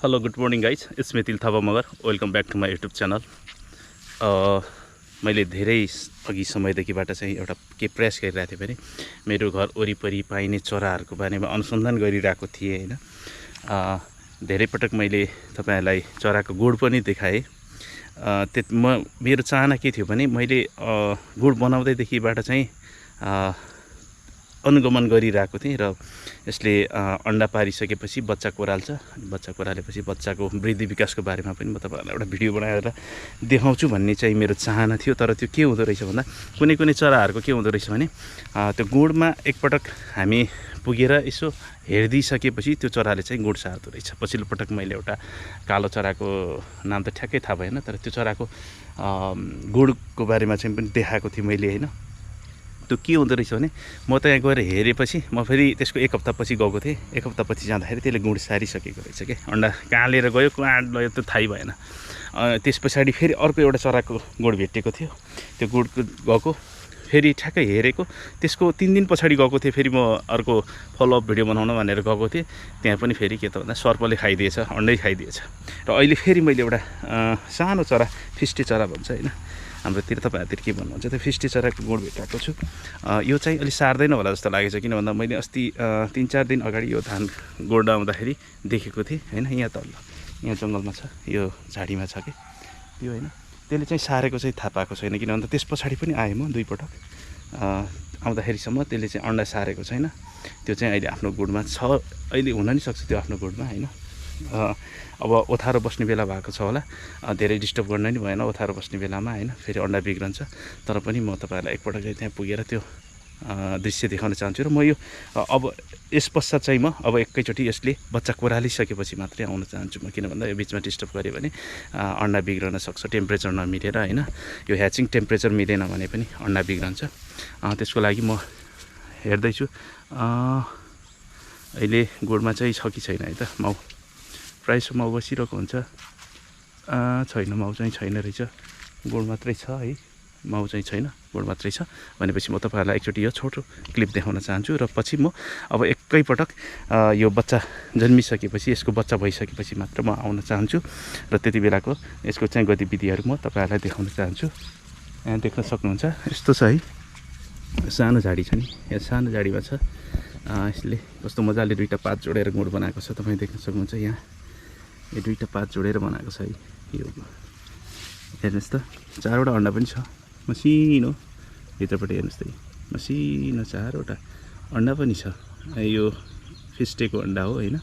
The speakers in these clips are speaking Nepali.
Hello, good morning guys. It's me Thapa. Welcome back to my YouTube channel. मैले धेरै अघि समयदेखिबाट चाहिँ एउटा के प्रयास गरिरहेको थिएँ भने मेरो घर वरिपरि पाइने चराहरूको बारेमा अनुसन्धान गरिरहेको थिएँ हैन। धेरै पटक मैले तपाईहरुलाई चराको गुड पनि देखाएँ। मेरो चाहना के थियो भने मैले गुड बनाउँदै देखिबाट चाहिँ अनुगमन गरिरहेको थिएँ र यसले अंडा पारिसकेपछि बच्चा कोराल्छ। बच्चा कोरालेपछि बच्चाको वृद्धि विकासको बारेमा पनि म तपाईहरुलाई एउटा भिडियो बनाएर देखाउँछु भन्ने चाहिँ मेरो चाहना थियो। तर त्यो के हुँदो रहेछ भन्दा कुनै चराहरूको के हुँदो रहेछ भने त्यो गुडमा एकपटक हामी पुगेर यसो हेर्दिसकेपछि त्यो चराले चाहिँ गुड सार्दो रहेछ। पछिल्लो पटक मैले एउटा कालो चराको नाम त ठ्याक्कै थाहा भएन, तर त्यो चराको गुडको बारेमा चाहिँ पनि देखाएको थिएँ मैले हैन। त्यो के हुँदो रहेछ भने म त यहाँ गएर हेरेपछि म फेरि त्यसको एक हप्तापछि गएको थिएँ। एक हप्तापछि जाँदाखेरि त्यसले गुड सारिसकेको रहेछ के। अंडा कहाँ लिएर गयो कहाँ लयो त्यो थाहै भएन। त्यस पछाडि फेरि अर्को एउटा चराको गुड भेटेको थियो। त्यो गुडको गएको फेरि ठ्याक्कै हेरेको त्यसको 3 दिन पछाडि गएको थिएँ। फेरि म अर्को फलोअप भिडियो बनाउन भनेर गएको थिएँ। त्यहाँ पनि फेरि के त भन्दा सर्पले खाइदिएछ, अंडै खाइदिएछ। र अहिले फेरि मैले एउटा सानो चरा फिस्टे चरा भन्छ हैन, हाम्रोतिर तपाईहरुतिर के भन्नुहुन्छ त्यो फिस्टे चराको गुड भेटाएको छु। यो चाहिँ अलि सार्दैन होला जस्तो लागेछ, किन भन्दा मैले अस्ति 3-4 दिन अगाडि यो धान गोड्दा आउँदाखेरि देखेको थिएँ हैन। यहाँ तल यहाँ जंगलमा छ, यो झाडीमा छ के यो हैन। त्यसले चाहिँ सारेको चाहिँ थाहा पाएको छैन, किन भन्दा त्यस पछाडि पनि आएँ म 2 पटक आउँदाखेरिसम्म त्यसले चाहिँ अंडा सारेको छैन। त्यो चाहिँ अहिले आफ्नो गुडमा छ, अहिले हुन नि सक्छ त्यो आफ्नो गुडमा हैन। अब ओथारो बस्ने बेला भएको छ होला, धेरै डिस्टर्ब गर्न नि भएन ओथारो बस्ने बेलामा हैन। फेरि अंडा बिग्रन्छ। तर पनि म तपाईहरुलाई एकपटक चाहिँ त्यहाँ पुगेर त्यो दृश्य देखाउन चाहन्छु। र म यो अब यस पश्चात चाहिँ म अब एकैचोटी यसले बच्चा कोरालिसकेपछि मात्रै आउन चाहन्छु म, किन भन्दा यो बीचमा डिस्टर्ब गर्यो भने अंडा बिग्रन सक्छ। टेम्परेचर नमिलेर हैन, यो ह्याचिङ टेम्परेचर मिलेन भने पनि अंडा बिग्रन्छ। त्यसको लागि म हेर्दैछु अहिले गुडमा चाहिँ छ कि छैन है त। माउ प्रायः माउ बसिरहेको हुन्छ, छैन माउ चाहिँ छैन रहेछ, गुड मात्रै छ है, माउ चाहिँ छैन गुड मात्रै छ। भनेपछि म तपाईहरुलाई एकचोटि यो छोटो क्लिप देखाउन चाहन्छु। र पछि म अब एकैपटक यो बच्चा जन्मिसकेपछि यसको बच्चा भइसकेपछि मात्र म आउन चाहन्छु र त्यति बेलाको यसको चाहिँ गतिविधिहरू म तपाईहरुलाई देखाउन चाहन्छु। यहाँ देख्न सक्नुहुन्छ यस्तो छ है, सानो झाडी छ नि, यहाँ सानो झाडीमा छ। यसले कस्तो मजाले दुईटा पात जोडेर गुड बनाएको छ, तपाई देख्न सक्नुहुन्छ। यहाँ यो दुईटा पात जोडेर बनाएको छ है। यो हेर्नुस् त, 4वटा अंडा पनि छ मसिनो, भित्रपट्टि हेर्नुस् त मसिनो 4वटा अंडा पनि छ। यो फिस्टेको अंडा हो हैन,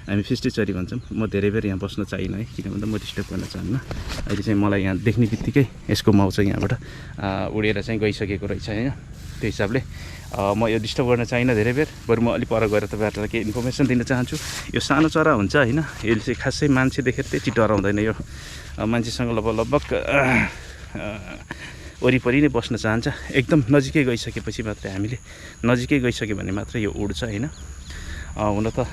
हामी फिस्टे चरी भन्छौँ। म धेरै बेर यहाँ बस्न चाहिन है, किन भन्दा म डिस्टर्ब गर्न चाहन्न। अहिले चाहिँ मलाई यहाँ देख्ने बित्तिकै यसको माउ चाहिँ यहाँबाट उडेर चाहिँ गइसकेको रहेछ हैन। त्यो हिसाबले म यो डिस्टर्ब गर्न चाहिन धेरै बेर, बरु म अलि पर गएर तपाईहरुलाई के इन्फर्मेसन दिन चाहन्छु। यो सानो चरा हुन्छ हैन, यसले चाहिँ खासै मान्छे देखेर त्यति डराउँदैन। यो मान्छेसँग लगभग वरिपरि नै बस्न चाहन्छ। एकदम नजिकै गइसकेपछि मात्रै हामीले नजिकै गइसक्यो भने मात्रै यो उड्छ हैन। हुन त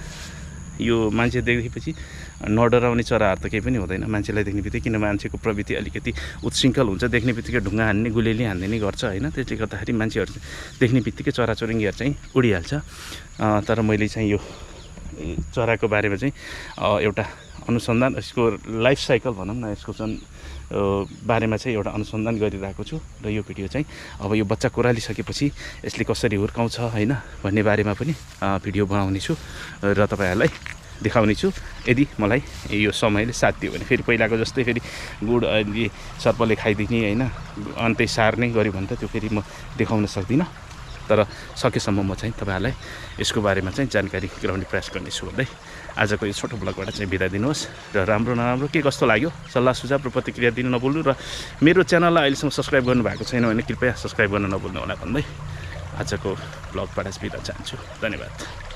यो मान्छे देखेपछि नडराउने चराहरू त केही पनि हुँदैन मान्छेलाई देख्ने बित्तिकै, किन मान्छेको प्रवृत्ति अलिकति उत्श्रृङ्खल हुन्छ। देख्ने बित्तिकै ढुङ्गा हान्ने गुलेली हान्ने नै गर्छ हैन। त्यसले गर्दाखेरि मान्छेहरू देख्ने बित्तिकै चराचुरुङ्गीहरू चाहिँ उडिहाल्छ। तर मैले चाहिँ यो चराको बारेमा चाहिँ एउटा अनुसन्धान, यसको लाइफ साइकल भनौँ न, यसको चाहिँ बारेमा चाहिँ एउटा अनुसन्धान गरिरहेको छु। र यो भिडियो चाहिँ अब यो बच्चा कोरालिसकेपछि यसले कसरी हुर्काउँछ हैन भन्ने बारेमा पनि भिडियो बनाउने छु र तपाईहरुलाई देखाउने छु। यदि मलाई यो समयले साथ दियो भने फेरि पहिलाको जस्तै फेरि गुड अलि सर्पले खाइदिने हैन, अन्तै सार्ने गऱ्यो भने त त्यो फेरि म देखाउन सक्दिनँ। तर सकेसम्म म चाहिँ तपाईहरुलाई यसको बारेमा चाहिँ जानकारी गराउने प्रयास गर्नेछु भन्दै आजको यो छोटो ब्लगबाट चाहिँ बिदा दिनुहोस्। र राम्रो नराम्रो के कस्तो लाग्यो सल्लाह सुझाव र प्रतिक्रिया दिन नभुल्नु। र मेरो च्यानललाई अहिलेसम्म सब्स्क्राइब गर्नु भएको छैन भने कृपया सब्स्क्राइब गर्न नभुल्नु होला भन्दै आजको ब्लगबाट बिदा चाहन्छु। धन्यवाद।